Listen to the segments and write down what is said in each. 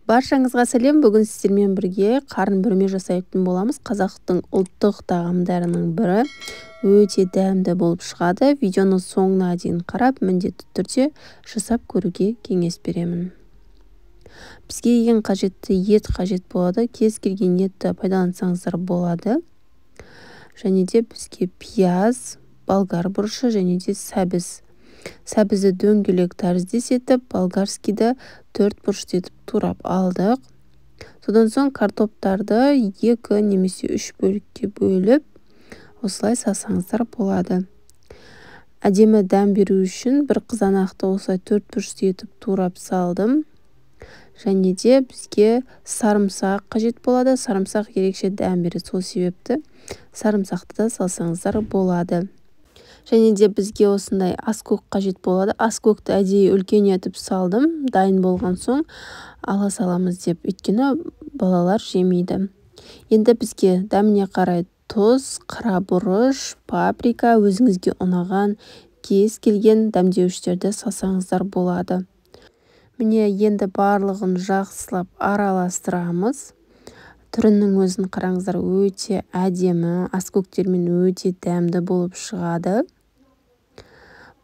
Баршаңызға сәлем. Бүгін сіздермен бірге қарын бүрме жасайтын боламыз. Қазақтың ұлттық тағамдарының бірі өте дәмді болып шығады. Видеоны соңына дейін қарап, міндетті түрде жасап көруге кеңес беремін. Бізге ең қажетті ет қажет болады. Кез келген етті пайдалансаңыздар болады. Және де бізге пияз, болгар бұрышы және де сәбіз. Сәбізді дөңгелек тәріздес етіп, болгарскийді 4 бұрыш етіп турап алдық. Содан соң картоптарды 2 немесе 3 бөлікке бөліп, осылай сасаңыздар болады. Әдемі дәм беру үшін бір қызанақты осылай 4 бұрыш етіп турап салдым. Және де бізге сарымсақ қажет болады. Сарымсақ ерекше дәм береді, сол себепті сарымсақты да салсаңыздар болады. Және де бізге осындай аскөк қажет болады. Аскөкті әдейі үлкен етіп салдым. Дайын болған соң ала саламыз деп, өйткені балалар жемейді. Енді бізге дәміне қарай тұз, қара бұрыш, паприка, өзіңізге ұнаған кез келген дәмдеуіштерді салсаңыздар болады. Міне енді барлығын жақсылап араластырамыз. Түрінің өзін қараңыздар, өте әдемі, аскөктермен өте дәмді болып шығады.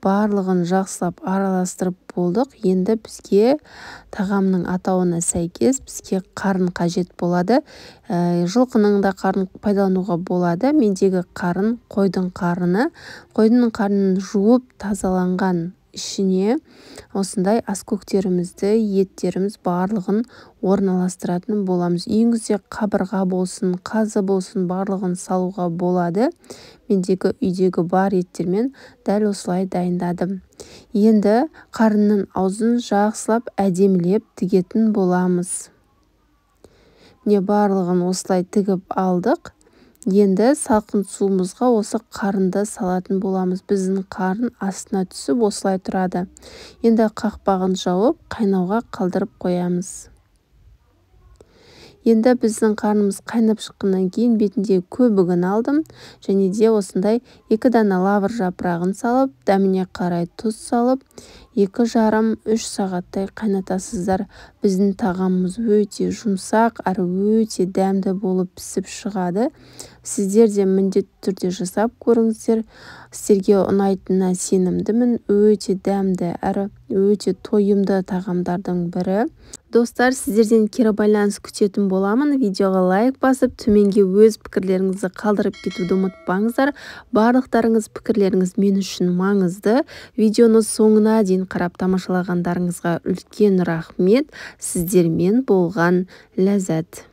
Барлығын жақсылап араластырып болдық. Енді бізге тағамның атауына сәйкес бізге қарын қажет болады. Жылқының да қарын пайдалануға болады. Мендегі қарын қойдың қарыны. Қойдың қарнын жуып тазаланған ішіне осындай аскөктерімізді, еттеріміз барлығын орналастыратын боламыз. Үйіңізде қабырға болсын, қазы болсын, барлығын салуға болады. Мендегі үйдегі бар еттермен дәл осылай дайындадым. Енді қарынның аузын жақсылап әдемілеп тігетін боламыз. Міне барлығын осылай тігіп алдық. Енді салқын суымызға осы қарынды салатын боламыз. Біздің қарын астына түсіп осылай тұрады. Енді қақпағын жауып, қайнауға қалдырып қоямыз. Енді біздің қарнымыз қайнап шыққаннан кейін бетіндегі көбігін алдым. Және де осындай 2 дана лавр жапырағын салып, дәміне қарай тұз салып, 2,5-3 сағаттай қайнатасыздар. Біздің тағамымыз өте жұмсақ, әрі өте дәмді болып пісіп шығады. Сіздер де міндетті түрде жасап көріңіздер. Сіздерге ұнайтынына сенімдімін. Өте дәмді, әрі өте тойымды тағамдардың бірі. Достар, сіздерден кері байланыс күтетін боламын. Видеоға лайк басып, төменге өз пікірлеріңізді қалдырып кетуді ұмытпаңыздар. Барлықтарыңыз пікірлеріңіз мен үшін маңызды. Видеоны соңына дейін қарап тамашалағандарыңызға үлкен рахмет. Сіздермен болған ләззат.